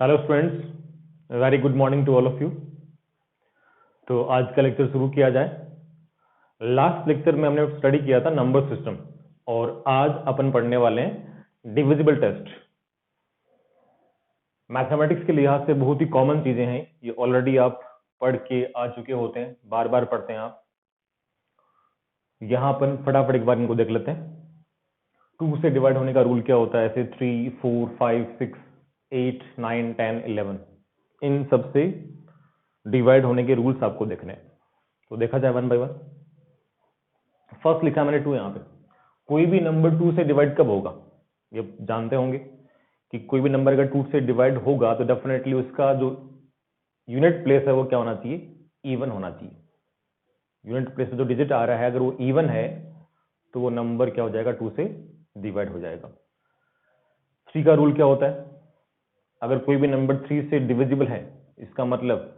Hello students, very good morning to all of you. तो आज का लेक्चर शुरू किया जाए। लास्ट लेक्चर में हमने स्टडी किया था नंबर सिस्टम और आज अपन पढ़ने वाले हैं डिविजिबल टेस्ट। मैथमेटिक्स के लिहाज से बहुत ही कॉमन चीजें हैं, ये ऑलरेडी आप पढ़ के आ चुके होते हैं, बार बार पढ़ते हैं आप। यहां अपन फटाफट एक बार इनको देख लेते हैं। 2 से डिवाइड होने का रूल क्या होता है, ऐसे 3, 4, 5, 6, 8, 9, 10, 11 इन सब से डिवाइड होने के रूल्स आपको देखने हैं। तो देखा जाए वन बाय वन। फर्स्ट लिखा मैंने 2 यहां पे। कोई भी नंबर 2 से डिवाइड कब होगा, ये जानते होंगे कि कोई भी नंबर अगर 2 से डिवाइड होगा तो डेफिनेटली उसका जो यूनिट प्लेस है वो क्या होना चाहिए, इवन होना चाहिए। यूनिट प्लेस में जो डिजिट आ रहा है अगर वो इवन है तो वो नंबर क्या हो जाएगा, 2 से डिवाइड हो जाएगा। 3 का रूल क्या होता है, अगर कोई भी नंबर 3 से डिविजिबल है इसका मतलब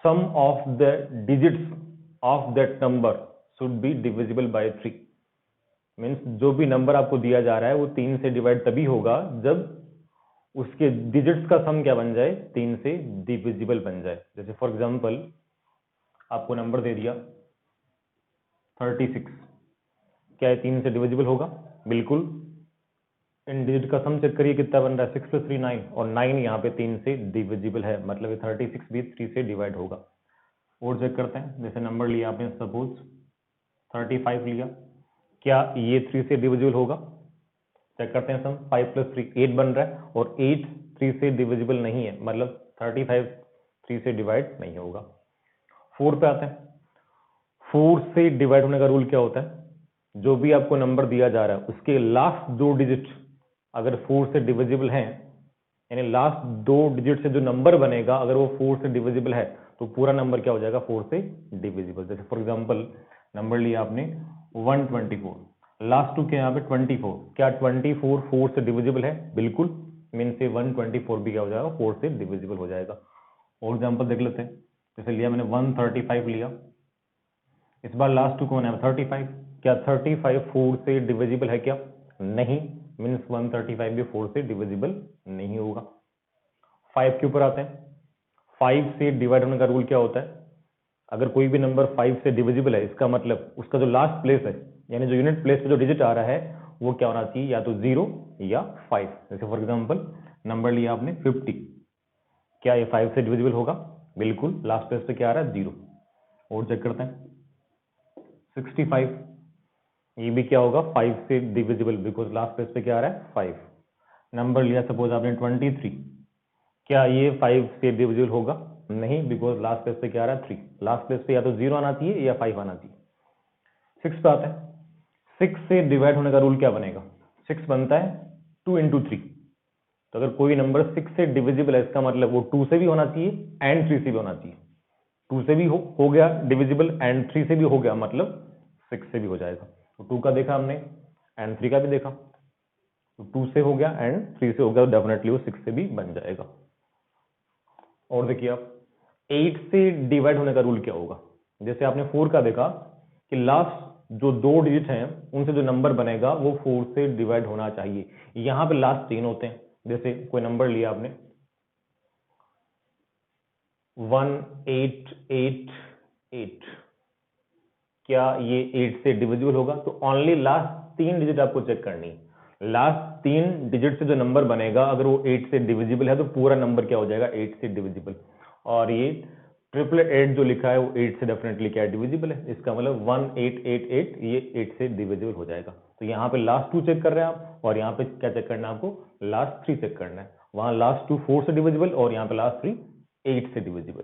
sum of the digits of that number should be divisible by 3। Means जो भी नंबर आपको दिया जा रहा है वो 3 से डिवाइड तभी होगा जब उसके डिजिट्स का सम क्या बन जाए, 3 से डिविजिबल बन जाए। जैसे फॉर एग्जांपल आपको नंबर दे दिया 36, क्या ये 3 से डिविजिबल होगा? बिल्कुल। इन डिजिट का सम चेक करिए कितना बन रहा है, 6 + 3 9 और 9 यहाँ पे 3 से डिविजिबल है, मतलब ये 36 भी 3 से डिवाइड होगा। और चेक करते हैं, जैसे नंबर लिया आपने सपोज 35 लिया, क्या ये 3 से डिविजिबल होगा? चेक करते हैं सम, 5 + 3 8 बन रहा है और 8 3 से डिविजिबल नहीं है, मतलब 35 3 से डिवाइड नहीं होगा। 4 पे आते हैं। 4 से डिवाइड होने का रूल क्या होता है, जो भी आपको नंबर दिया जा रहा है उसके लास्ट 2 डिजिट अगर 4 से डिविजिबल हैं, यानी लास्ट 2 डिजिट से जो नंबर बनेगा अगर वो 4 से डिविजिबल है तो पूरा नंबर क्या हो जाएगा, 4 से डिविजिबल। जैसे फॉर एग्जांपल नंबर लिया आपने 124, लास्ट 2 के यहाँ पे 24, क्या 24 4 से डिविजिबल है? बिल्कुल। मीन से 124 भी क्या हो जाएगा, 4 से डिविजिबल हो जाएगा। और एग्जाम्पल देख लेते हैं, जैसे लिया मैंने 135 लिया, इस बार लास्ट 2 कौन है, 35, क्या 35 4 से डिविजिबल है? क्या नहीं, मीन्स 135 भी 4 से डिविजिबल नहीं होगा। 5 के ऊपर आते हैं। 5 से डिवाइड होने का रूल क्या होता है, अगर कोई भी नंबर 5 से डिविजिबल है इसका मतलब उसका जो लास्ट प्लेस है, यानी जो यूनिट प्लेस पे जो डिजिट आ रहा है वो क्या होना चाहिए, या तो 0 या 5। जैसे फॉर एग्जांपल नंबर लिया आपने 50, क्या ये 5 से डिविजिबल होगा? बिल्कुल। लास्ट प्लेस पे क्या आ रहा है, 0। और चेक करते हैं 65, ये भी क्या होगा, 5 से डिविजिबल, बिकॉज लास्ट प्लेस पे क्या आ रहा है, 5। नंबर लिया सपोज आपने 23, क्या ये 5 से डिविजिबल होगा? नहीं, बिकॉज लास्ट प्लेस पे क्या आ रहा है, 3। लास्ट प्लेस पे या तो 0 आना चाहिए या 5 आना चाहिए। 6 पे आते हैं। 6 से डिवाइड होने का रूल क्या बनेगा, 6 बनता है 2 × 3। तो अगर कोई नंबर 6 से डिविजिबल है इसका मतलब वो 2 से भी होना चाहिए एंड 3 से भी होना चाहिए। 2 से भी हो गया डिविजिबल एंड 3 से भी हो गया, मतलब 6 से भी हो जाएगा। तो 2 का देखा हमने एंड 3 का भी देखा, तो 2 से हो गया एंड 3 से हो गया, तो डेफिनेटली वो 6 से भी बन जाएगा। और देखिए आप 8 से डिवाइड होने का रूल क्या होगा, जैसे आपने 4 का देखा कि लास्ट जो 2 डिजिट हैं उनसे जो नंबर बनेगा वो 4 से डिवाइड होना चाहिए। यहां पे लास्ट 3 होते हैं, जैसे कोई नंबर लिया आपने 1888, क्या ये 8 से डिविजिबल होगा? तो ओनली लास्ट 3 डिजिट आपको चेक करनी है। लास्ट 3 डिजिट से जो नंबर बनेगा अगर वो 8 से डिविजिबल है तो पूरा नंबर क्या हो जाएगा, 8 से डिविजिबल। और ये 888 जो लिखा है वो 8 से डेफिनेटली क्या डिविजिबल है, इसका मतलब 1888 ये 8 से डिविजिबल हो जाएगा। तो यहाँ पे लास्ट 2 चेक कर रहे हैं आप और यहाँ पे क्या चेक करना है आपको, लास्ट 3 चेक करना है। वहां लास्ट 2 4 से डिविजिबल और यहाँ पे लास्ट 3 8 से डिविजिबल।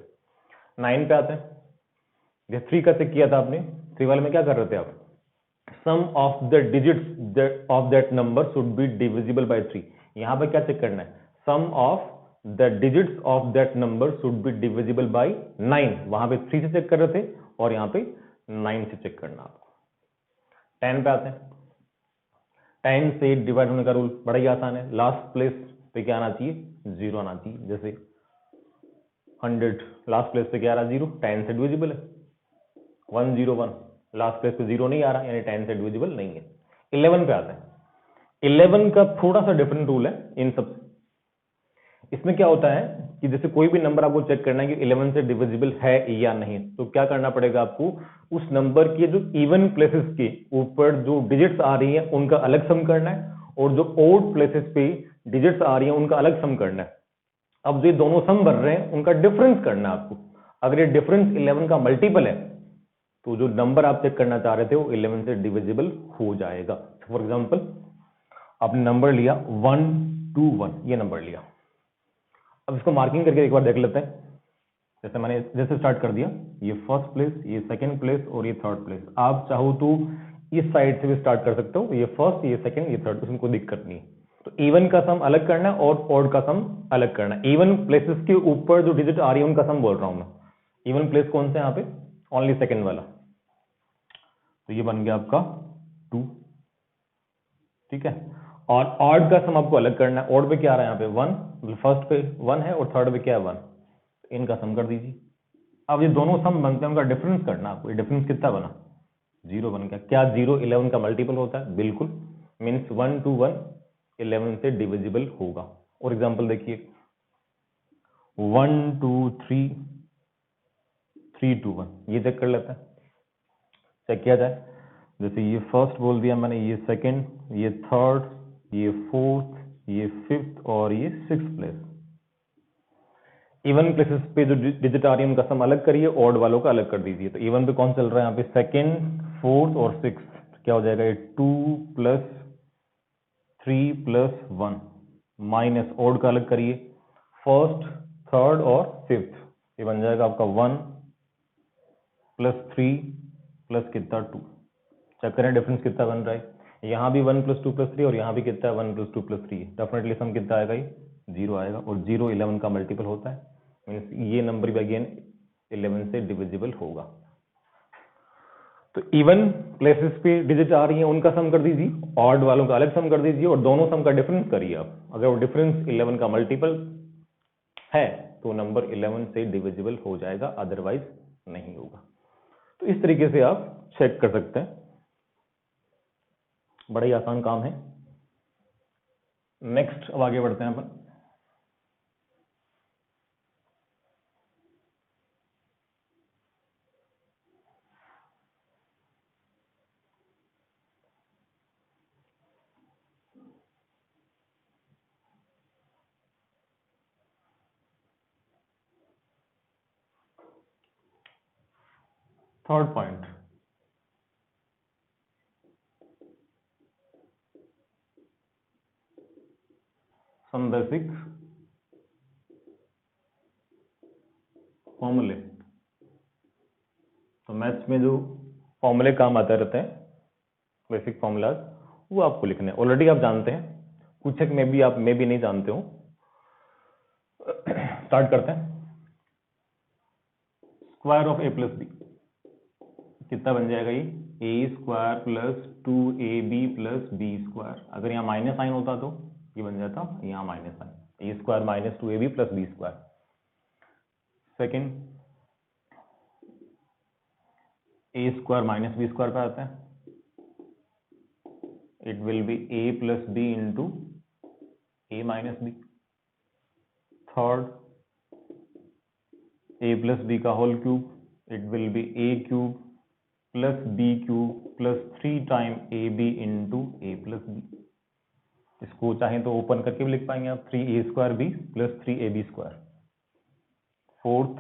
9 पे आते हैं। ये 3 का चेक किया था आपने, 3 वाले में क्या कर रहे थे आप, sum of the digits of that number should be divisible by 3। यहां पे क्या चेक करना है, sum of the digits of that number should be divisible by 9। वहां पे 3 से चेक कर रहे थे और यहाँ पे 9 से चेक करना आपको। 10 पे आते हैं। 10 से डिवाइड होने का रूल बड़ा ही आसान है, लास्ट प्लेस पे क्या आना चाहिए, 0 आना चाहिए। जैसे 100, लास्ट प्लेस पे क्या आ रहा है, 0, 10 से डिविजिबल है। 101, लास्ट प्लेस पे 0 नहीं आ रहा, यानी 10 से डिविजिबल नहीं है। 11 पे आते हैं। 11 का थोड़ा सा डिफरेंट रूल है इन सब। इसमें क्या होता है कि जैसे कोई भी नंबर आपको चेक करना है कि 11 से डिविजिबल है या नहीं, तो क्या करना पड़ेगा आपको, उस नंबर के जो इवन प्लेसेस के ऊपर जो डिजिट्स आ रही हैं उनका अलग सम करना है, और जो ओड प्लेसेस पे डिजिट्स आ रही हैं उनका अलग सम करना है। अब जो ये दोनों सम बन रहे हैं उनका डिफरेंस करना है आपको। अगर ये डिफरेंस 11 का मल्टीपल है तो जो नंबर आप चेक करना चाह रहे थे वो 11 से डिविजिबल हो जाएगा। फॉर एग्जाम्पल आपने नंबर लिया 121, ये नंबर लिया। अब इसको मार्किंग करके एक बार देख लेते हैं। जैसे स्टार्ट कर दिया, ये फर्स्ट प्लेस, ये सेकंड प्लेस और ये थर्ड प्लेस। आप चाहो तो इस साइड से भी स्टार्ट कर सकते हो, ये फर्स्ट, ये सेकंड, ये थर्ड, उसमें कोई दिक्कत नहीं है। तो इवन का सम अलग करना है और ऑड का सम अलग करना है। इवन प्लेसेस के ऊपर जो डिजिट आ रही है उनका सम बोल रहा हूं मैं। इवन प्लेस कौन सा है यहाँ पे, ओनली सेकंड वाला, तो ये बन गया आपका 2, ठीक है। और ऑड का सम आपको अलग करना है। ऑड पे क्या आ रहा है यहाँ पे 1, फर्स्ट पे 1 है और थर्ड पे क्या है 1, इनका सम कर दीजिए। अब ये दोनों सम बनते हैं, उनका डिफरेंस करना आपको। ये डिफरेंस कितना बना, 0 बन गया। क्या 0 11 का मल्टीपल होता है, बिल्कुल, मीन्स 121 11 से डिविजिबल होगा। और एग्जांपल देखिए 1 2 3 3 2 1, ये चेक कर लेते हैं। चेक किया जाए, जैसे ये फर्स्ट बोल दिया मैंने, ये सेकंड, ये थर्ड, ये फोर्थ, ये फिफ्थ और ये सिक्स्थ प्लेस। इवन प्लेसेस पे जो डिजिट आ रही है उनका सम अलग करिए, ऑड वालों का अलग कर दीजिए। तो इवन पे कौन चल रहा है यहाँ पे, सेकंड, फोर्थ और सिक्स्थ। क्या हो जाएगा, ये 2 प्लस 3 प्लस 1 माइनस ऑड का अलग करिए, फर्स्ट, थर्ड और फिफ्थ। ये बन जाएगा आपका 1 प्लस 3 प्लस कितना 2। चेक करें डिफरेंस कितना बन रहा है। यहाँ भी 1 प्लस 2 प्लस 3 और यहाँ भी कितना है 1 प्लस 2 प्लस 3। डेफिनेटली सम कितना आएगा, ये 0 आएगा। और 0 11 का मल्टीपल होता है, मीन्स ये नंबर भी अगेन 11 से डिविजिबल होगा। तो इवन प्लेसेस पे डिजिट आ रही हैं उनका सम कर दीजिए, ऑड वालों का अलग सम कर दीजिए, और दोनों सम का डिफरेंस करिए आप। अगर वो डिफरेंस 11 का मल्टीपल है तो नंबर 11 से डिविजिबल हो जाएगा, अदरवाइज नहीं होगा। तो इस तरीके से आप चेक कर सकते हैं, बड़ा ही आसान काम है। नेक्स्ट अब आगे बढ़ते हैं अपन। थर्ड पॉइंट, सम बेसिक फॉर्मूले। तो मैथ्स में जो फॉर्मूले काम आते रहते हैं, बेसिक फॉर्मूलाज, वो आपको लिखने ऑलरेडी आप जानते हैं, कुछ एक में भी आप में भी नहीं जानते हो। स्टार्ट करते हैं। Square of A plus B कितना बन जाएगा, ये A square plus 2ab plus B square. अगर यहाँ माइनस साइन होता तो ये बन जाता यहाँ minus sign, A square minus 2ab plus B square. Second, A square minus B square पे आता है, it will be A plus B into A minus B. Third, A plus B का whole cube, it will be A cube plus B cube plus 3 time A B into A plus B. इसको चाहें तो open करके भी लिख पाएंगे आप, 3a square B plus 3ab square. Fourth,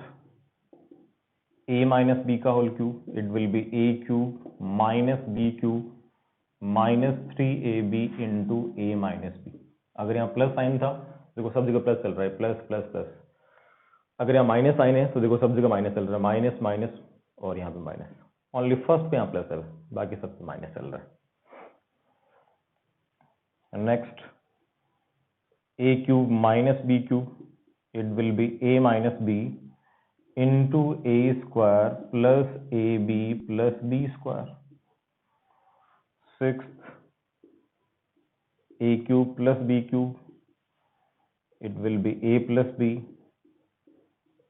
a minus B का whole cube, it will be a cube minus B cube minus 3ab into A minus B. अगर यहाँ प्लस साइन था, देखो सब जगह प्लस चल रहा है, प्लस प्लस प्लस। अगर यहाँ माइनस साइन है तो देखो सब जगह माइनस चल रहा है, माइनस माइनस और यहाँ पे माइनस। ओनली फर्स्ट पे यहाँ प्लस है, बाकी सब पे माइनस चल रहा है। Next, a cube minus B cube, it will be a minus B into A square plus A B plus B square. Sixth, a cube plus B cube, it will be a plus B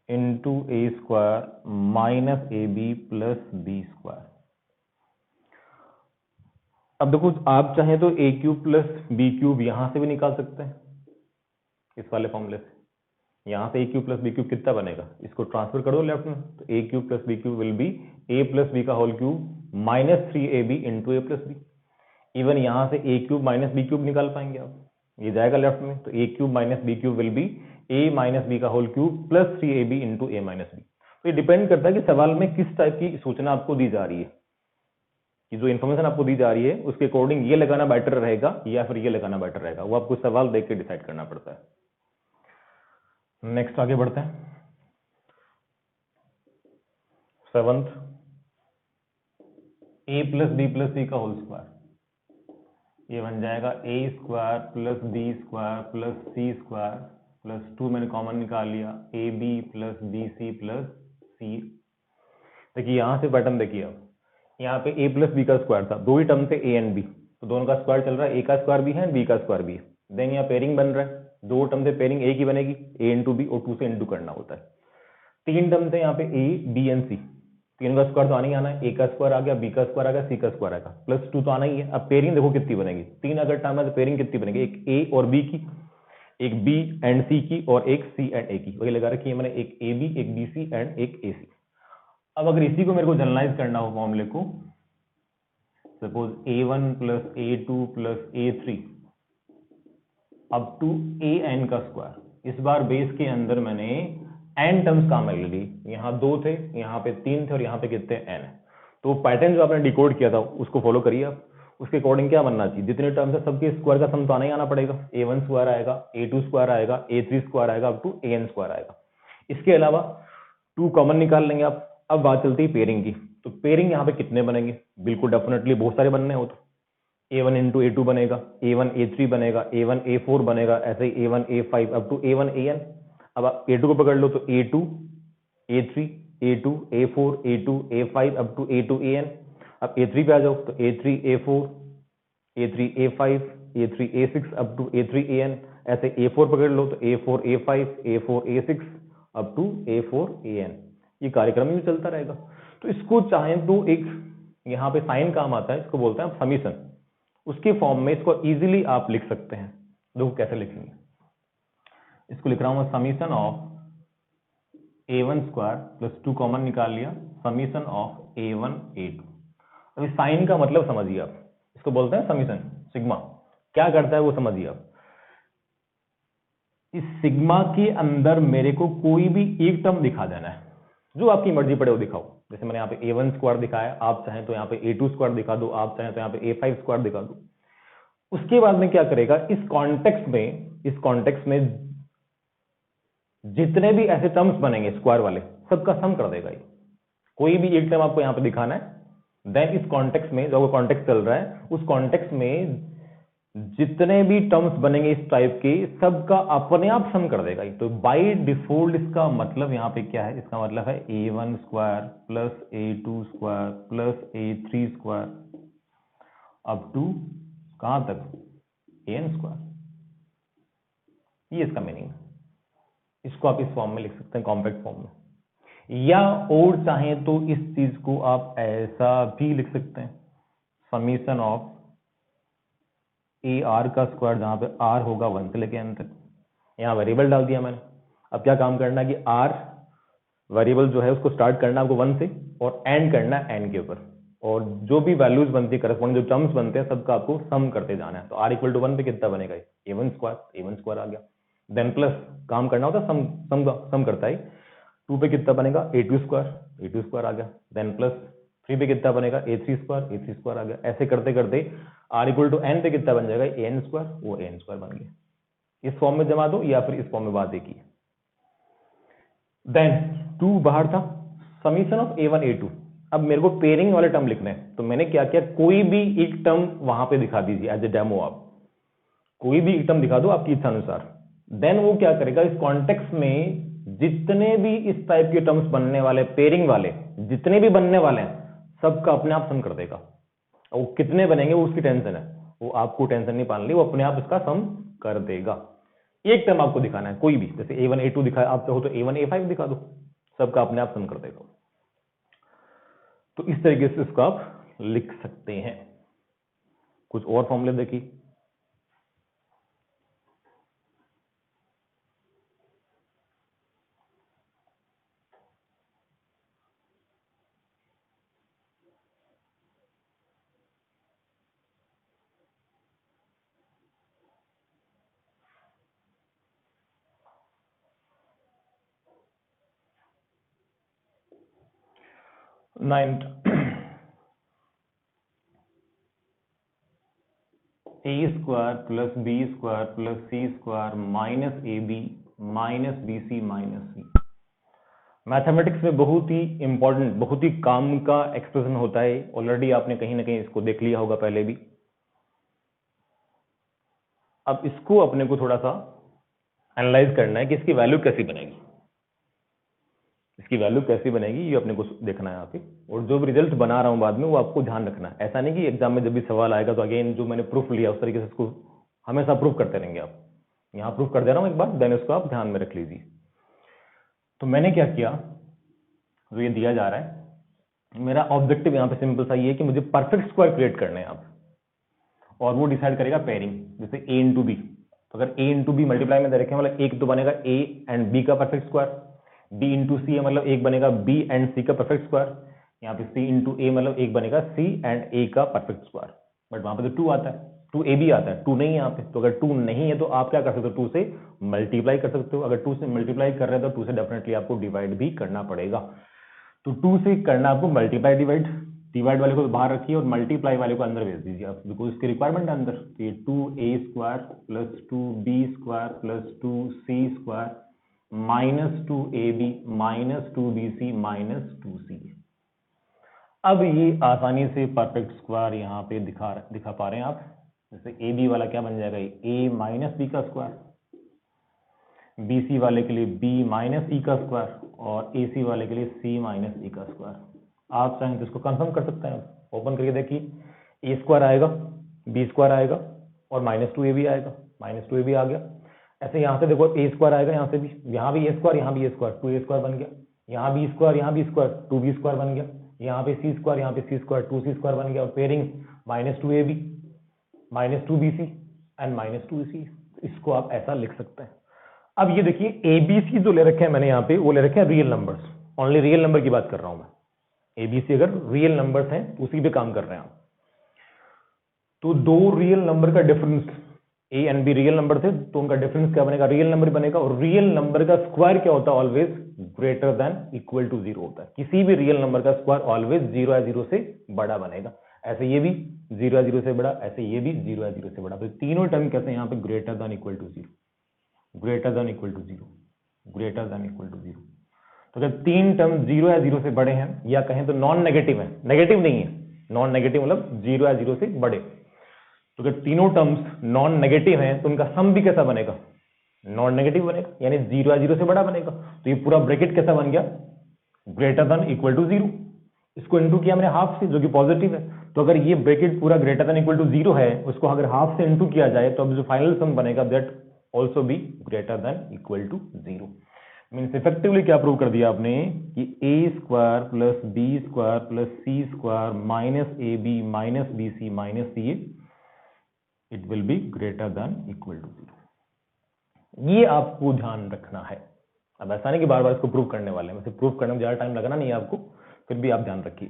into A square minus A B plus B square. अब देखो आप चाहें तो a cube plus B cube यहां से भी निकाल सकते हैं, इस वाले फॉर्मूले से। यहाँ से A cube plus B cube कितना बनेगा, इसको ट्रांसफर कर दो लेफ्ट में, तो A cube plus B cube will be A plus B का whole cube minus 3ab into A plus B. Even यहाँ से A cube minus B cube निकाल पाएंगे आप, ये जाएगा लेफ्ट में, तो A cube minus B cube will be A minus B का whole cube plus 3ab into ए माइनस बी। तो ये डिपेंड करता है कि सवाल में किस टाइप की सूचना आपको दी जा रही है, कि जो इन्फॉर्मेशन आपको दी जा रही है उसके अकॉर्डिंग ये लगाना बेटर रहेगा या फिर ये लगाना बेटर रहेगा, वो आपको सवाल देख के डिसाइड करना पड़ता है। नेक्स्ट आगे बढ़ते हैं। 7th, a plus B plus C का होल स्क्वायर, ये बन जाएगा A square plus B square plus C square plus 2 मैंने कॉमन निकाल लिया, A B plus B C plus C. देखिए यहाँ से पैटर्न देखिए, अब यहाँ पे a प्लस बी का स्क्वायर था, दो ही टर्म थे a एंड b, तो दोनों का स्क्वायर चल रहा है, a का स्क्वायर भी है एंड b का स्क्वायर भी है। देन यहाँ पेयरिंग बन रहा है, दो टर्म से पेयरिंग a की बनेगी, a इंटू बी और 2 से इंटू करना होता है। तीन टर्म थे यहाँ पे a b एंड c, तीन का स्क्वायर तो आना ही आना है, a का स्क्वायर आ गया, b का स्क्वायर आ गया, c का स्क्वायर आएगा, प्लस 2 तो आना ही है। अब पेयरिंग देखो कितनी बनेगी, तीन अगर टर्म है तो पेयरिंग कितनी बनेगी, एक a और b की, एक b एंड c की और एक c एंड a की, वही लगा रखी है मैंने, एक ab एक bc एंड एक ac। अब अगर इसी को मेरे को जनरलाइज करना हो फॉर्मूले को, suppose a1 plus a2 plus a3 up to an का स्क्वायर, इस बार बेस के अंदर मैंने n टर्म्स काम ले ली, यहाँ 2 थे, यहाँ पे 3 थे और यहाँ पे कितने n है। तो पैटर्न जो आपने डिकोड किया था उसको फॉलो करिए आप, उसके अकॉर्डिंग क्या बनना चाहिए, जितने टर्म्स है सबके स्क्वायर का सम तो आना ही आना पड़ेगा, a1 स्क्वायर आएगा, a2 स्क्वायर आएगा, a3 स्क्वायर आएगा, अप टू an स्क्वायर आएगा। इसके अलावा 2 कॉमन निकाल लेंगे आप। अब बात चलती है पेयरिंग की, तो पेयरिंग यहाँ पे कितने बनेंगे, बिल्कुल डेफिनेटली बहुत सारे बनने हो, तो a1 इंटू a2 बनेगा, a1 a3 बनेगा, a1 a4 बनेगा, ऐसे ही a1 a5 up to a1 an। अब आप a2 को पकड़ लो तो a2 a3 a2 a4 a2 a5 up to a2 an। अब a3 पे आ जाओ तो a3 a4 a3 a5 a3 a6 up to a3 an। ऐसे a4 पकड़ लो तो a4 a5 a4 a6 up to a4 an। ये कार्यक्रम में चलता रहेगा। तो इसको चाहें तो एक यहाँ पे साइन काम आता है, इसको बोलते हैं समीशन, उसके फॉर्म में इसको इजीली आप लिख सकते हैं। देखो कैसे लिखेंगे, इसको लिख रहा हूं summation of a1 square plus 2 common निकाल लिया, समीशन ऑफ a1 a2। अभी साइन का मतलब समझिए आप, इसको बोलते हैं समीशन। सिग्मा क्या करता है वो समझिए आप, इस सिग्मा के अंदर मेरे को कोई भी एक टर्म दिखा देना है, जो आपकी मर्जी पड़े वो दिखाओ। जैसे मैंने यहाँ पे a1 स्क्वायर दिखाया, आप चाहें तो यहाँ पे a2 स्क्वायर दिखा दो, आप चाहें तो यहाँ पे a5 स्क्वायर दिखा दो। उसके बाद में क्या करेगा, इस कॉन्टेक्स्ट में जितने भी ऐसे टर्म्स बनेंगे स्क्वायर वाले, सबका सम कर देगा ये। कोई भी एक टर्म आपको यहाँ पे दिखाना है, देन इस कॉन्टेक्स्ट में जो कॉन्टेक्स्ट चल रहा है उस कॉन्टेक्स्ट में जितने भी टर्म्स बनेंगे इस टाइप के, सबका अपने आप सम कर देगा। तो बाय डिफॉल्ट इसका मतलब यहाँ पे क्या है, इसका मतलब है a1 square plus a2 square plus a3 square up to कहां तक, an स्क्वायर। ये इसका मीनिंग है। इसको आप इस फॉर्म में लिख सकते हैं, कॉम्पैक्ट फॉर्म में, या और चाहें तो इस चीज को आप ऐसा भी लिख सकते हैं, समीशन ऑफ AR का स्क्वायर, जहां पे R होगा 1 से लेके n तक। यहाँ वेरिएबल डाल दिया मैंने। अब क्या काम करना है कि R वेरिएबल जो है उसको स्टार्ट करना है आपको 1 से और एंड करना है n के ऊपर, और जो भी वैल्यूज बनती है करस्पॉन्डिंग जो टर्म्स बनते हैं सबका आपको सम करते जाना है। तो R इक्वल टू 1 पे कितना बनेगा, a1 स्क्वायर आ गया। देन प्लस काम करना होता है सम करता है, 2 पे कितना बनेगा a2 स्क्वायर आ गया। देन प्लस 3 पे कितना बनेगा a3 स्क्वायर आ गया। ऐसे करते करते r इक्वल टू n पे कितना बन जाएगा an स्क्वायर, वो an स्क्वायर बन गया। इस फॉर्म में जमा दो या फिर इस फॉर्म में बात एक ही। देन 2 बाहर था, समीशन ऑफ a1 a2। अब मेरे को पेयरिंग वाले टर्म लिखने हैं, तो मैंने क्या किया, कोई भी एक टर्म वहां पे दिखा दीजिए एज ए डेमो। आप कोई भी एक टर्म दिखा दो आपकी इच्छा अनुसार। देन वो क्या करेगा, इस कॉन्टेक्स्ट में जितने भी इस टाइप के टर्म्स बनने वाले, पेयरिंग वाले जितने भी बनने वाले हैं, सबका अपने आप सम कर देगा। वो कितने बनेंगे वो उसकी टेंशन है, वो आपको टेंशन नहीं पालनी, वो अपने आप इसका सम कर देगा। एक टर्म आपको दिखाना है कोई भी, जैसे a1 a2 दिखाया, आप चाहो तो a1 a5 दिखा दो, सबका अपने आप सम कर देगा। तो इस तरीके से इसको आप लिख सकते हैं। कुछ और फॉर्मूले देखिए, 9 a square plus B square plus C square minus A B minus B C minus C. Mathematics में बहुत ही इंपॉर्टेंट, बहुत ही काम का एक्सप्रेशन होता है। ऑलरेडी आपने कहीं ना कहीं इसको देख लिया होगा पहले भी। अब इसको अपने को थोड़ा सा एनालाइज करना है कि इसकी वैल्यू कैसी बनेगी, इसकी वैल्यू कैसी बनेगी ये अपने को देखना है यहाँ पे। और जो भी रिजल्ट बना रहा हूँ बाद में वो आपको ध्यान रखना है। ऐसा नहीं कि एग्जाम में जब भी सवाल आएगा तो अगेन जो मैंने प्रूफ लिया उस तरीके से इसको हमेशा प्रूफ करते रहेंगे आप। यहाँ प्रूफ कर दे रहा हूँ एक बार, देन इसको आप ध्यान में रख लीजिए। तो मैंने क्या किया, जो ये दिया जा रहा है, मेरा ऑब्जेक्टिव यहाँ पे सिंपल सा ये है कि मुझे परफेक्ट स्क्वायर क्रिएट करना है आप, और वो डिसाइड करेगा पेयरिंग। जैसे a इंटू बी, तो अगर a इंटू बी मल्टीप्लाई में दे रखे मतलब एक तो बनेगा a एंड b का परफेक्ट स्क्वायर, b इंटू सी है मतलब एक बनेगा b एंड c का परफेक्ट स्क्वायर, यहाँ पे c इंटू a मतलब एक बनेगा c एंड a का परफेक्ट स्क्वायर। बट वहां पे तो 2 आता है, 2ab आता है, 2 नहीं है यहाँ पे। तो अगर 2 नहीं है तो आप क्या कर सकते हो, 2 से मल्टीप्लाई कर सकते हो। अगर 2 से मल्टीप्लाई कर रहे हो तो 2 से डेफिनेटली आपको डिवाइड भी करना पड़ेगा। तो 2 से करना आपको मल्टीप्लाई डिवाइड, डिवाइड वाले को बाहर रखिए और मल्टीप्लाई वाले को अंदर भेज दीजिए आप, बिकॉज इसकी रिक्वायरमेंट है अंदर। तो ये 2a square plus 2b square plus 2c square minus 2ab minus 2bc minus 2c। अब ये आसानी से परफेक्ट स्क्वायर यहाँ पे दिखा पा रहे हैं आप। जैसे ab वाला क्या बन जाएगा, a माइनस बी का स्क्वायर, bc वाले के लिए b माइनस सी का स्क्वायर और ac वाले के लिए c माइनस e का स्क्वायर। आप चाहें तो इसको कंफर्म कर सकते हैं, ओपन करके देखिए। a स्क्वायर आएगा, b स्क्वायर आएगा और माइनस 2ab आएगा, माइनस 2ab आ गया। ऐसे यहाँ से देखो a स्क्वायर आएगा, यहाँ से भी, यहाँ भी a स्क्वायर, यहाँ भी a स्क्वायर, 2a स्क्वायर बन गया। यहाँ b स्क्वायर, यहाँ b स्क्वायर, 2b स्क्वायर बन गया। यहाँ पे c स्क्वायर, यहाँ पे c स्क्वायर, 2c स्क्वायर बन गया। और pairing minus 2ab minus 2bc and minus 2c। इसको आप ऐसा लिख सकते हैं। अब ये देखिए एबीसी जो ले रखे हैं मैंने यहाँ पे, वो ले रखे हैं real numbers, only real number की बात कर रहा हूं मैं। एबीसी अगर रियल नंबर्स हैं तो उसी पे काम कर रहे हैं आप। तो दो रियल नंबर का difference, A and be real number थे तो उनका डिफरेंस क्या बनेगा, रियल नंबर बनेगा। और रियल नंबर का स्क्वायर क्या होता है, always greater than equal to 0 होता है। किसी भी रियल नंबर का स्क्वायर ऑलवेज 0 या 0 से बड़ा बनेगा। ऐसे ये भी 0 या 0 से बड़ा, ऐसे ये भी 0 या 0 से बड़ा। तो तीनों टर्म कैसे यहाँ पे greater than equal to 0, greater than equal to 0, greater than equal to 0। तो जब तीन टर्म 0 या 0 से बड़े हैं, या कहें तो नॉन नेगेटिव है, नेगेटिव नहीं है, नॉन नेगेटिव मतलब 0 या 0 से बड़े, तो जब तीनों टर्म्स नॉन नेगेटिव हैं तो उनका सम भी कैसा बनेगा, नॉन नेगेटिव बनेगा, यानी 0 या 0 से बड़ा बनेगा। तो ये पूरा ब्रैकेट कैसा बन गया, ग्रेटर देन इक्वल टू 0। इसको इंटू किया मैंने हाफ से, जो कि पॉजिटिव है। तो अगर ये ब्रैकेट पूरा ग्रेटर देन इक्वल टू 0 है, उसको अगर हाफ से इंटू किया जाए तो अब जो फाइनल सम बनेगा that also be greater than equal to 0। Means effectively क्या प्रूव कर दिया आपने कि A square plus B square plus C square minus A B minus B C minus C, it will be greater than equal to 0। ये आपको ध्यान रखना है। अब ऐसा नहीं कि बार बार इसको प्रूव करने वाले हैं, वैसे प्रूव करने में ज्यादा टाइम लगना नहीं है आपको, फिर भी आप ध्यान रखिए।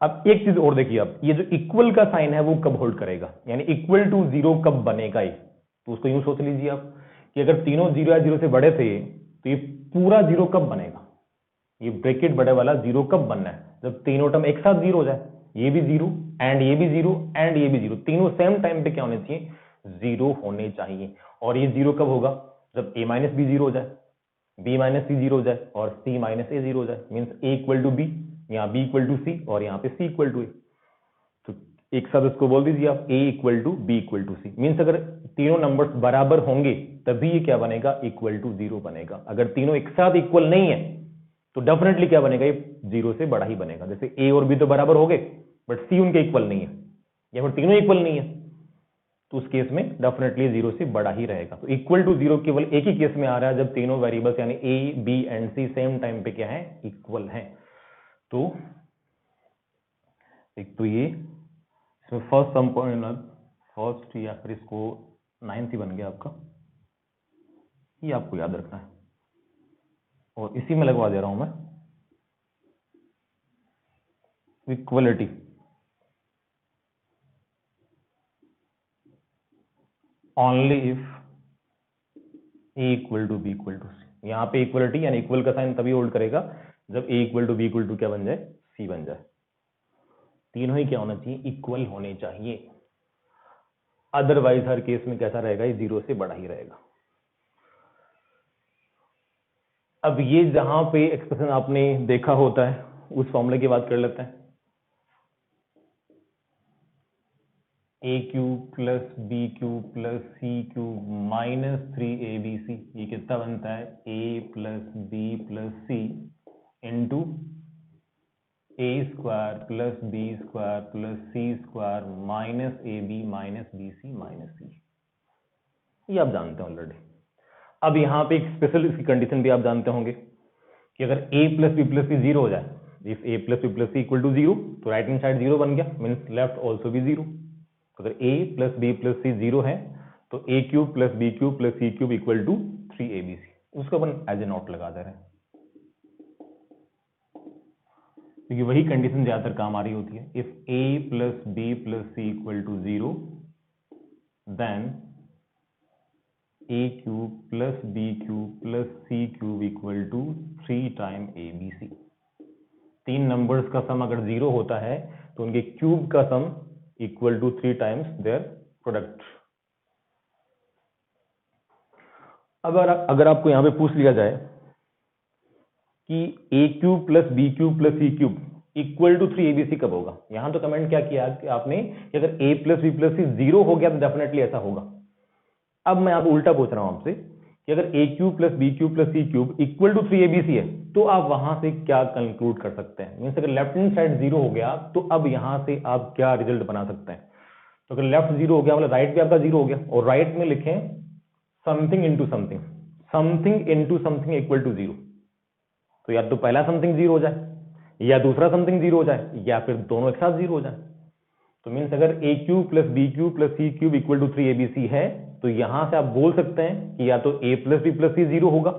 अब एक चीज और देखिए आप, ये जो इक्वल का साइन है वो कब होल्ड करेगा, यानी इक्वल टू 0 कब बनेगा ये, तो उसको यूं सोच लीजिए आप कि अगर तीनों 0 या 0 से बड़े थे तो ये पूरा 0 कब बनेगा, ये ब्रैकेट बड़े वाला 0 कब बनना है, जब तीनों टर्म एक साथ 0 हो जाए, ये भी 0 एंड ये भी 0 एंड ये भी 0, तीनों सेम टाइम पे क्या होने चाहिए, 0 होने चाहिए। और ये 0 कब होगा, जब a माइनस बी 0 हो जाए, b माइनस सी 0 हो जाए और c माइनस ए 0 हो जाए। Means a equal to B, यहाँ b इक्वल टू सी और यहाँ पे c इक्वल टू ए। तो एक साथ इसको बोल दीजिए आप, a equal to B equal to C. Means अगर तीनों नंबर्स बराबर होंगे तभी ये क्या बनेगा, इक्वल टू 0 बनेगा। अगर तीनों एक साथ इक्वल नहीं है तो डेफिनेटली क्या बनेगा, ये 0 से बड़ा ही बनेगा। जैसे a और b तो बराबर हो गए बट c उनके इक्वल नहीं है, या फिर तीनों इक्वल नहीं है, तो उस केस में डेफिनेटली 0 से बड़ा ही रहेगा। तो इक्वल टू 0 केवल एक ही केस में आ रहा है, जब तीनों वेरिएबल्स यानी a b and c same time पे क्या है, इक्वल है। तो एक तो ये इसमें फर्स्ट सम पॉइंट, फर्स्ट या फिर इसको 9th ही बन गया आपका, ये आपको याद रखना है। और इसी में लगवा दे रहा हूं मैं equality, only if a equal to B equal to C. यहाँ पे इक्वलिटी यानी इक्वल का साइन तभी होल्ड करेगा जब a equal to B equal to क्या बन जाए, सी बन जाए। तीनों ही क्या होना चाहिए, इक्वल होने चाहिए, अदरवाइज हर केस में कैसा रहेगा, ये 0 से बड़ा ही रहेगा। अब ये जहां पे एक्सप्रेशन आपने देखा होता है उस फॉर्मूले की बात कर लेते हैं। A cube plus B cube plus C cube minus 3abc, ये कितना बनता है, A plus B plus C into A square plus B square plus C square minus A B minus B C minus C. ये आप जानते हैं already. अब यहाँ पे एक स्पेशल इसकी कंडीशन भी आप जानते होंगे कि अगर a plus B plus C 0 हो जाए, if a plus B plus C equal to 0, तो राइट हैंड साइड 0 बन गया, मीन्स लेफ्ट ऑल्सो भी 0। अगर a plus B plus C 0 है तो a cube plus B cube plus C cube equal to 3abc, उसको अपन एज ए नॉट लगा दे रहे हैं, क्योंकि वही कंडीशन ज्यादातर काम आ रही होती है। If a plus B plus C equal to 0 then a cube plus B cube plus C cube equal to 3 time abc। तीन नंबर्स का सम अगर 0 होता है तो उनके क्यूब का sum equal to 3 times their product. अब अगर आपको यहां पे पूछ लिया जाए कि a cube plus B cube plus C cube equal to 3abc कब होगा, यहां तो कमेंट क्या किया कि आपने कि अगर a plus B plus C 0 हो गया तो डेफिनेटली ऐसा होगा। अब मैं आपको उल्टा पूछ रहा हूं आपसे कि अगर a cube plus B cube plus C cube equal to 3abc है तो आप वहां से क्या कंक्लूड कर सकते हैं, मीन्स अगर लेफ्ट हैंड साइड 0 हो गया तो अब यहां से आप क्या रिजल्ट बना सकते हैं। तो अगर लेफ्ट 0 हो गया मतलब राइट भी आपका 0 हो गया, और राइट में लिखें something into something, something into something equal to 0। तो या तो पहला समथिंग 0 हो जाए या दूसरा समथिंग 0 हो जाए या फिर दोनों एक साथ 0 हो जाए। तो मीन्स अगर a cube plus B cube plus C cube equal to 3abc है तो यहां से आप बोल सकते हैं कि या तो a plus B plus C 0 होगा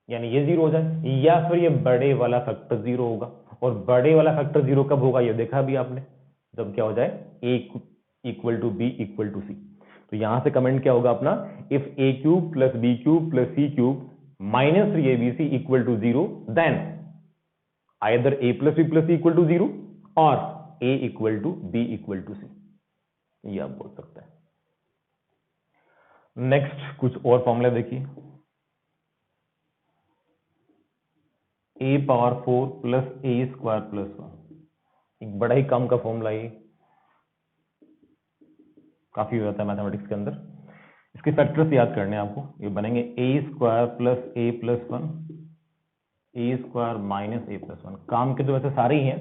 यानी ये 0 हो जाए, या फिर ये बड़े वाला फैक्टर 0 होगा। और बड़े वाला फैक्टर 0 कब होगा, ये देखा भी आपने, जब क्या हो जाए a equal to B equal to C. तो यहां से कमेंट क्या होगा अपना, if a cube plus B cube plus C cube minus 3abc equal to 0 then either a plus B plus C equal to 0 और a equal to B equal to C, ये आप बोल सकते हैं। नेक्स्ट कुछ और फॉर्मूला देखिए, a power 4 plus a square plus 1, एक बड़ा ही कम का फॉर्मूला, ये काफी हो जाता है मैथमेटिक्स के अंदर। इसके फैक्टर्स याद करने हैं आपको, ये बनेंगे a square plus a plus 1, a square minus a plus 1। काम के तो वैसे सारे ही हैं,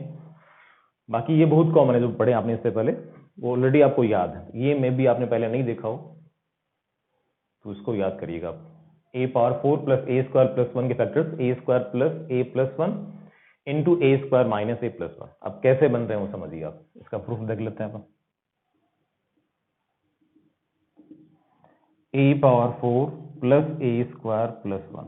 बाकी ये बहुत कॉमन है जो पढ़े आपने इससे पहले, वो ऑलरेडी आपको याद है। ये मे भी आपने पहले नहीं देखा हो तो इसको याद करिएगा आप। a power 4 plus a square plus 1 के factors a square plus a plus 1 into a square minus a plus 1। अब कैसे बन रहे हैं वो समझिए आप, इसका प्रूफ देख लेते हैं अपन। a power 4 plus a square plus 1,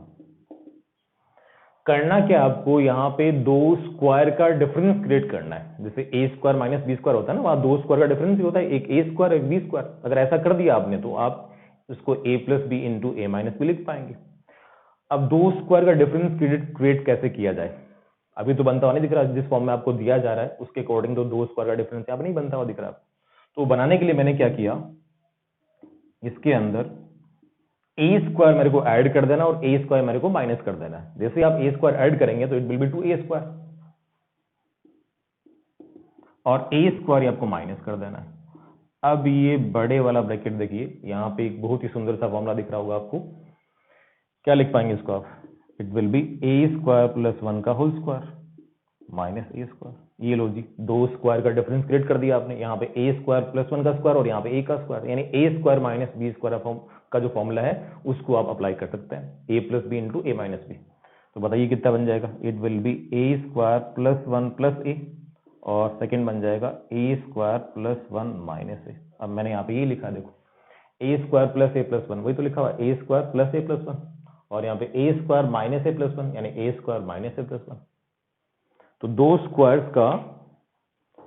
करना क्या आपको, यहाँ पे दो स्क्वायर का डिफरेंस क्रिएट करना है। जैसे a square minus B square होता है ना, वहां दो स्क्वायर का डिफरेंस ही होता है, एक a स्क्वायर एक b स्क्वायर। अगर ऐसा कर दिया आपने तो आप इसको a plus B into A minus B लिख पाएंगे। अब दो स्क्वायर का डिफरेंस क्रिएट कैसे किया जाए, अभी तो बनता हुआ नहीं दिख रहा, जिस फॉर्म में आपको दिया जा रहा है उसके अकॉर्डिंग तो दो स्क्वायर का डिफरेंस यहाँ पे नहीं बनता हुआ दिख रहा। तो बनाने के लिए मैंने क्या किया, इसके अंदर a स्क्वायर मेरे को ऐड कर देना और a स्क्वायर मेरे को माइनस कर देना है। जैसे आप a स्क्वायर ऐड करेंगे तो it will B 2a square, और a स्क्वायर आपको माइनस कर देना है। अब ये बड़े वाला ब्रैकेट देखिए, यहाँ पे एक बहुत ही सुंदर सा फॉर्मूला दिख रहा होगा आपको, क्या लिख पाएंगे इसको आप, it will be a square plus 1 का whole square minus a square. ये लो जी, दो स्क्वायर का डिफरेंस क्रिएट कर दिया आपने, यहाँ पे a स्क्वायर प्लस 1 का स्क्वायर और यहाँ पे a का स्क्वायर, यानी a square minus b square का जो फॉर्मूला है उसको आप अप्लाई कर सकते हैं, a plus B into A minus B. तो बताइए कितना बन जाएगा, it will be a square plus 1 plus a, और सेकेंड बन जाएगा a square plus 1 minus a। अब मैंने यहाँ पे ये लिखा, देखो a square plus a plus 1, वही तो लिखा हुआ a square plus a plus 1, और यहाँ पे a square minus a plus 1 यानी a square minus a plus 1। तो दो स्क्वायर्स का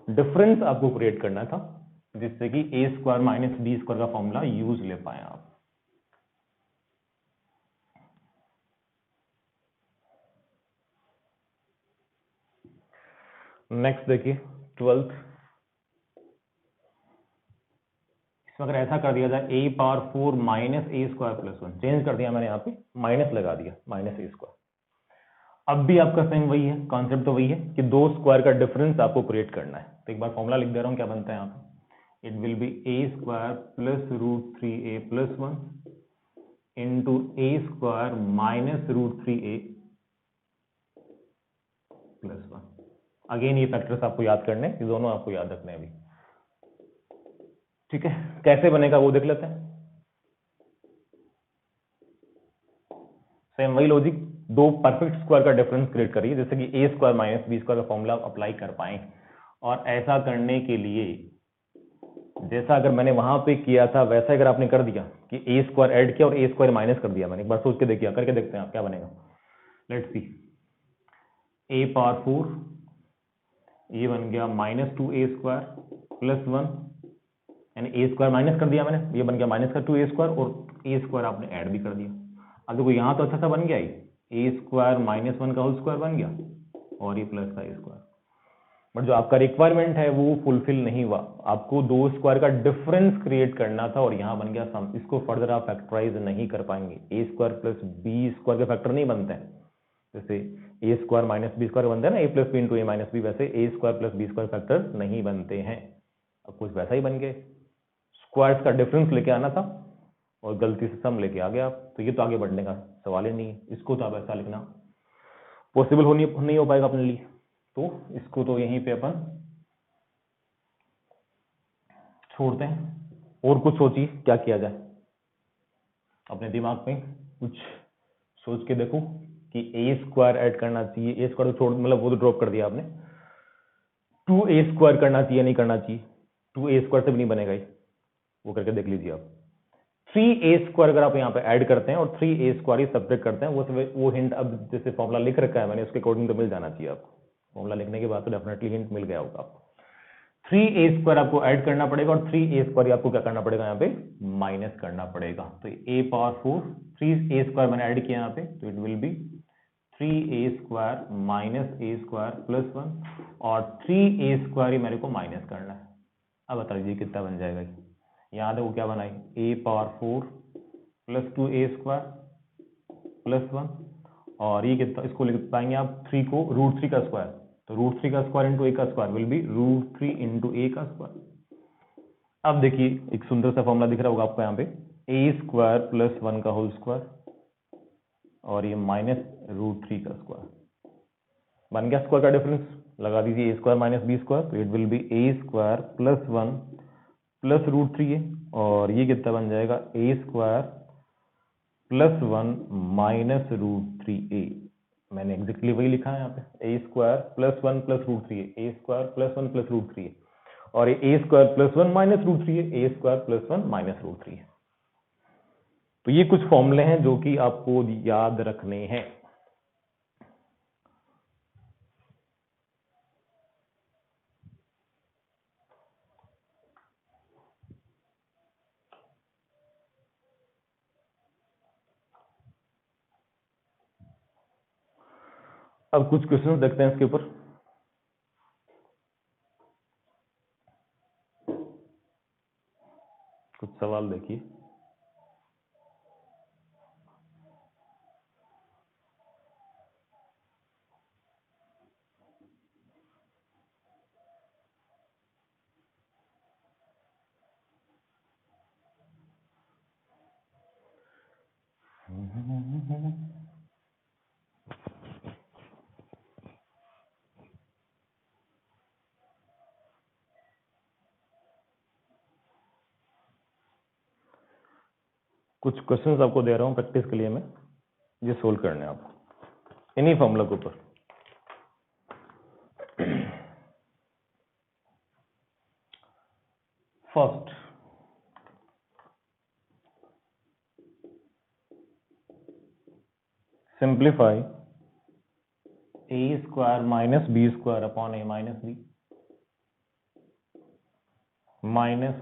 डिफरेंस आपको क्रिएट करना था, जिससे कि a square minus B square का फॉर्मूला यूज ले पाए आप। नेक्स्ट देखिए 12th, इसमें अगर ऐसा कर दिया जाए a power 4 minus A square plus 1, change कर दिया मैंने यहाँ पे, माइनस लगा दिया, माइनस ए स्क्वायर। अब भी आपका सेम वही है, कॉन्सेप्ट तो वही है कि दो स्क्वायर का डिफरेंस आपको क्रिएट करना है। तो एक बार फॉर्मूला लिख दे रहा हूँ, क्या बनता है यहाँ पे, it will be A square plus root 3a plus 1 into A square minus root 3a plus 1। Again ये फैक्टर्स आपको याद करने, ये दोनों आपको याद रखने अभी, ठीक है। कैसे बनेगा वो देख लेते हैं। सेम वही लॉजिक, दो परफेक्ट स्क्वायर का डिफरेंस क्रिएट करिए, जैसे कि A square minus B square का फॉर्मूला अप्लाई कर पाए। और ऐसा करने के लिए जैसा अगर मैंने वहां पे किया था वैसा अगर आपने कर दिया कि ए स्क्वायर ऐड किया और ए स्क्वायर माइनस कर दिया, मैंने एक बार सोच के देखिए, करके देखते हैं आप क्या बनेगा। लेट्स सी, ए पावर 4 ये बन गया माइनस 2a स्क्वायर प्लस 1, यानी ए स्क्वायर माइनस कर दिया मैंने, ये बन गया माइनस का 2a स्क्वायर और ए स्क्वायर आपने ऐड भी कर दिया। अब देखो यहाँ तो अच्छा सा बन गया ही, ए स्क्वायर माइनस 1 का होल स्क्वायर बन गया और ये प्लस का ए स्क्वायर। बट जो आपका रिक्वायरमेंट है वो फुलफिल नहीं हुआ, आपको दो स्क्वायर का डिफरेंस क्रिएट करना था और यहाँ बन गया सम। इसको फर्दर आप फैक्टराइज नहीं कर पाएंगे, A square plus B square के फैक्टर नहीं बनते हैं। जैसे A square minus B square बनता है ना, A plus B into A minus B, वैसे A square plus B square factor नहीं बनते हैं। अब कुछ वैसा ही बन गए, स्क्वायर्स का डिफरेंस लेके आना था और गलती से सम लेके आ गया आप, तो ये तो आगे बढ़ने का सवाल ही नहीं है। इसको तो आप ऐसा लिखना पॉसिबल नहीं हो पाएगा अपने लिए, तो इसको तो यहीं पे अपन छोड़ते हैं। और कुछ सोचिए क्या किया जाए, अपने दिमाग में कुछ सोच के देखो कि ए स्क्वायर ऐड करना चाहिए, ए स्क्वायर तो छोड़, मतलब वो तो ड्रॉप कर दिया आपने, 2a स्क्वायर करना चाहिए नहीं करना चाहिए, 2a स्क्वायर से भी नहीं बनेगा ही, वो करके देख लीजिए आप। 3a स्क्वायर अगर आप यहाँ पे ऐड करते हैं और 3a स्क्वायर ही सब्ट्रैक्ट करते हैं, वो हिंट अब जैसे फॉर्मूला लिख रखा है मैंने उसके अकॉर्डिंग तो मिल जाना चाहिए आपको। फॉर्मूला लिखने के बाद तो डेफिनेटली हिंट मिल गया होगा आपको। 3a स्क्वायर आपको ऐड करना पड़ेगा और 3a स्क्वायर आपको क्या करना पड़ेगा, यहाँ पे माइनस करना पड़ेगा। तो a पावर 4 3a स्क्वायर मैंने ऐड किया यहाँ पे, तो it will B 3a square minus a square plus 1 और 3a स्क्वायर ही मेरे को माइनस करना है। अब बता दीजिए कितना बन जाएगा। यहाँ देखो क्या बनाई, a power 4 plus 2a square plus 1 और ये कितना, इसको लिख पाएंगे आप 3 को रूट 3 का स्क्वायर, तो रूट 3 का स्क्वायर इंटू ए का square will be root 3 into A का स्क्वायर। अब देखिए एक सुंदर सा फॉर्मूला दिख रहा होगा आपको यहाँ पे, ए स्क्वायर प्लस 1 का होल स्क्वायर और ये माइनस रूट 3 का स्क्वायर, बन गया स्क्वायर का डिफरेंस। लगा दीजिए A square minus B square, तो it will be A square plus 1 plus root 3a और ये कितना बन जाएगा, A square plus 1 minus root 3a। मैंने एग्जैक्टली वही लिखा है यहाँ पे, A square plus 1 plus root 3a, A square plus 1 plus root 3a और ये A square plus 1 minus root 3a, A square plus 1 minus root 3a। तो ये कुछ फॉर्मूले हैं जो कि आपको याद रखने हैं। अब कुछ क्वेश्चंस देखते हैं इसके ऊपर। कुछ सवाल देखिए, कुछ क्वेश्चंस आपको दे रहा हूं प्रैक्टिस के लिए, मैं ये सोल्व करने हैं आपको इन्हीं फॉर्मूला के ऊपर। First, simplify A square minus B square upon A minus B minus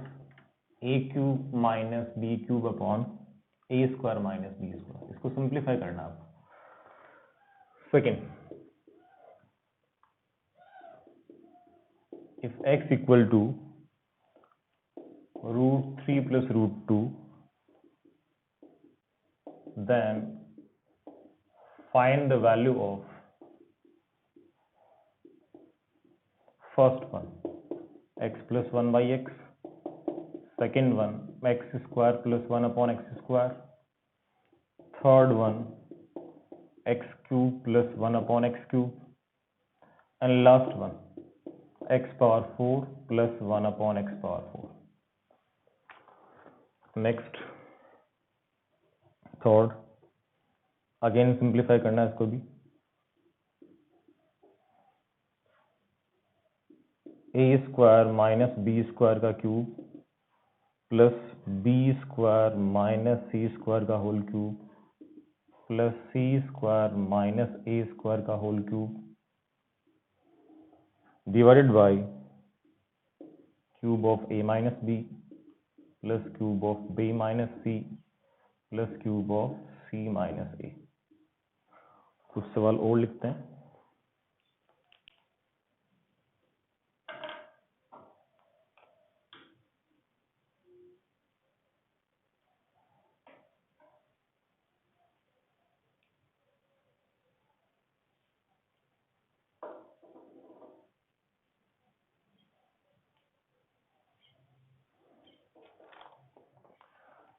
A cube minus B cube upon A square minus B square. इसको सिंप्लीफाई करना है आपको। Second, if x equal to root 3 plus root 2, then find the value of first one, x plus 1 by x, second one, x square plus 1 upon x square, third one, x cube plus 1 upon x cube, and last one, x power 4 plus 1 upon x power 4. Next, third, again simplify करना है इसको भी. a square minus B square का cube plus B square minus सी square का whole cube plus सी square minus ए square का whole cube divided by cube of a minus B plus cube of b minus C plus cube of c minus A. कुछ सवाल और लिखते हैं.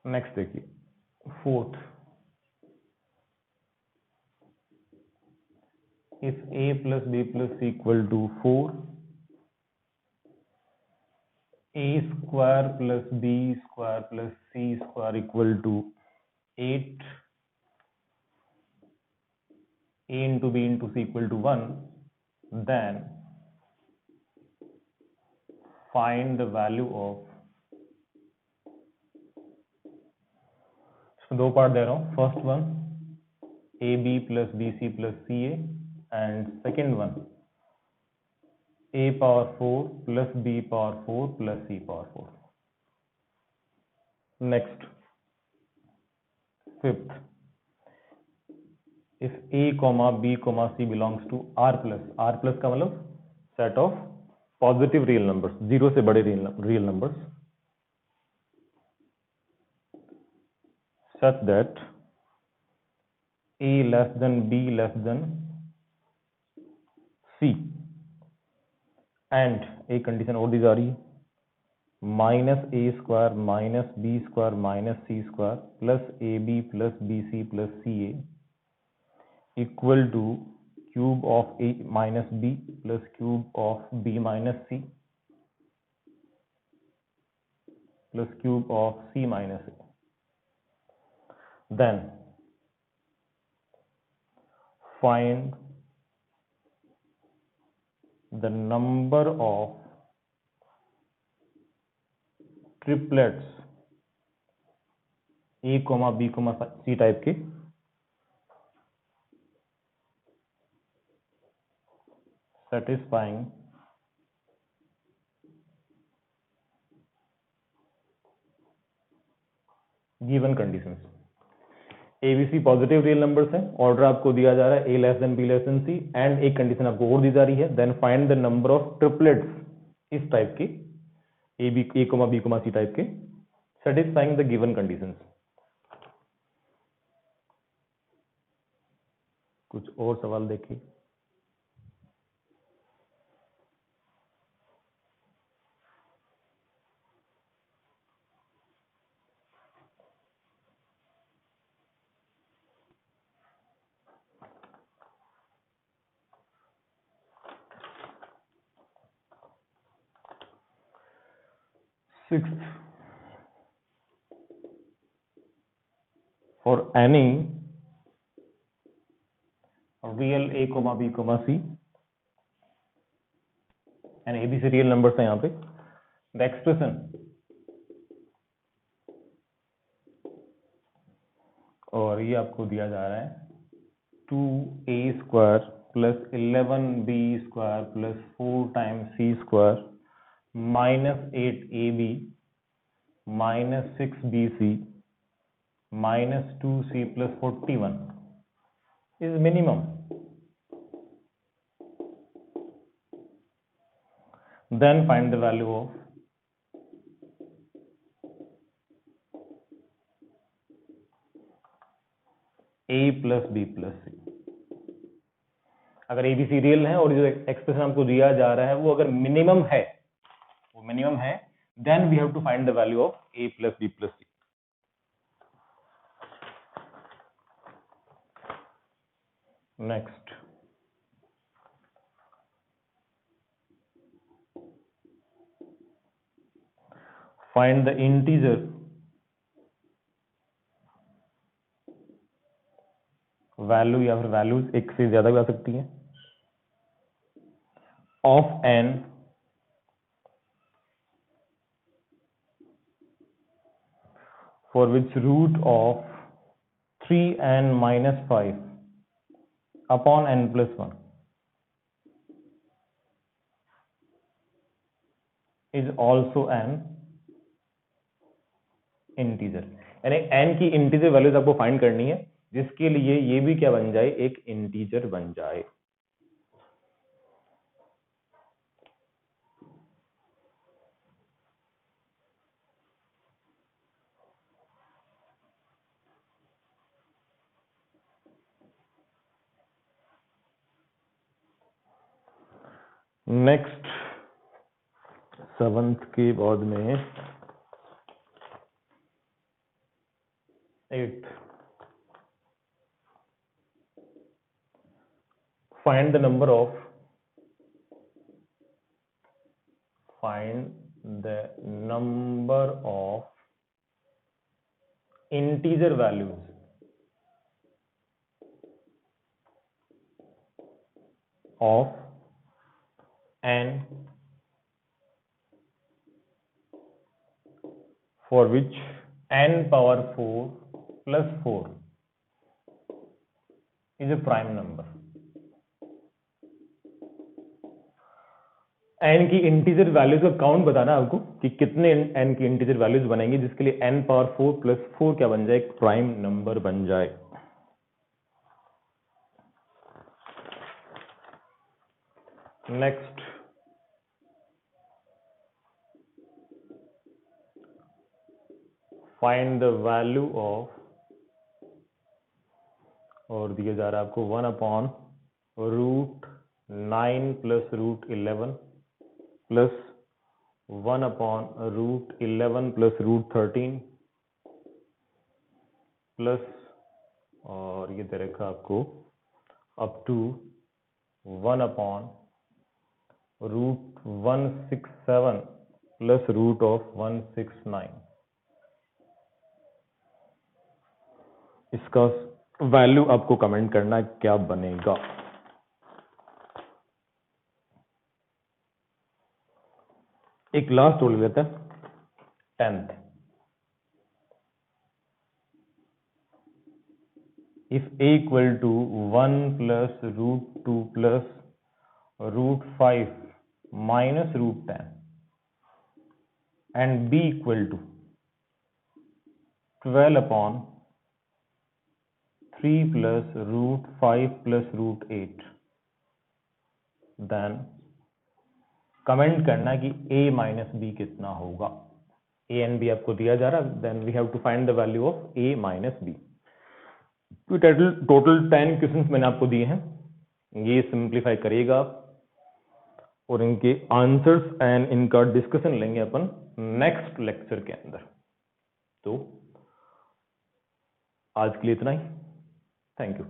Next देखिए, fourth, if a plus B plus C equal to 4, a square plus B square plus C square equal to 8, a into b into c equal to 1, then find the value of, दो part दे रहा हूं. First one a B plus B C plus c a, and second one a power 4 plus b power 4 plus c power 4. Next, fifth, if a comma b comma c belongs to r plus का मतलब set of positive real numbers, zero से बड़े real numbers, such that a less than b less than c, and एक condition और दी जा रही है, minus A square minus B square minus C square plus A B plus B C plus c a equal to cube of a minus B plus cube of b minus C plus cube of c minus a. Then find the number of triplets a, b, c type के satisfying given conditions. A b c positive real numbers है, order आपको दिया जा रहा है A less than B less than C, and एक condition आपको और दी जा रही है, then find the number of triplets इस टाइप के ए बी सी टाइप के सेटिस्फाइंग द गिवन कंडीशंस. कुछ और सवाल देखिए. Sixth, for any real a, b, c and a, b से रियल नंबर्स है यहाँ पे, द एक्सप्रेशन, और ये आपको दिया जा रहा है 2a square plus 11b square plus 4 times c square minus 8ab minus 6bc minus 2c plus 41 is minimum. Then find the value of a plus B plus C. अगर ए बी सी रियल है और जो expression हमको दिया जा रहा है वो अगर मिनिमम है, then we have to find the value of a plus B plus c. Next, find the integer value या फिर वैल्यूज एक से ज्यादा भी आ सकती है of n for which root of 3n minus 5 upon n plus 1 is also an integer। यानी n की इंटीजर वैल्यूज आपको फाइंड करनी है, जिसके लिए ये भी क्या बन जाए, एक इंटीजर बन जाए। नेक्स्ट, 7th के बाद में 8th, find the number of integer values of n for which n power 4 plus 4 is a prime number। n की इंटीजर वैल्यूज का काउंट बताना है आपको कि कितने n की इंटीजर वैल्यूज बनेंगे, जिसके लिए n पावर 4 प्लस 4 क्या बन जाए, एक प्राइम नंबर बन जाए। Next, find the value of, और दिया जा रहा है आपको 1/√9 प्लस √11 प्लस 1/√11 प्लस √13 प्लस, और ये दे रखा आपको अप टू 1/√167 प्लस √169। इसका वैल्यू आपको कमेंट करना है क्या बनेगा। एक लास्ट रोल लेते हैं, 10th। If a equal to 1 plus √2 plus √5 minus √10 and b equal to 12/3 plus √5 plus √8, then comment करना कि a माइनस बी कितना होगा। a एंड b आपको दिया जा रहा है, then we have to find the value of a minus B. तो टोटल 10 क्वेश्चंस मैंने आपको दिए हैं, ये सिंप्लीफाई करिएगा आप, और इनके आंसर्स एंड इनका डिस्कशन लेंगे अपन नेक्स्ट लेक्चर के अंदर। तो आज के लिए इतना ही, थैंक यू।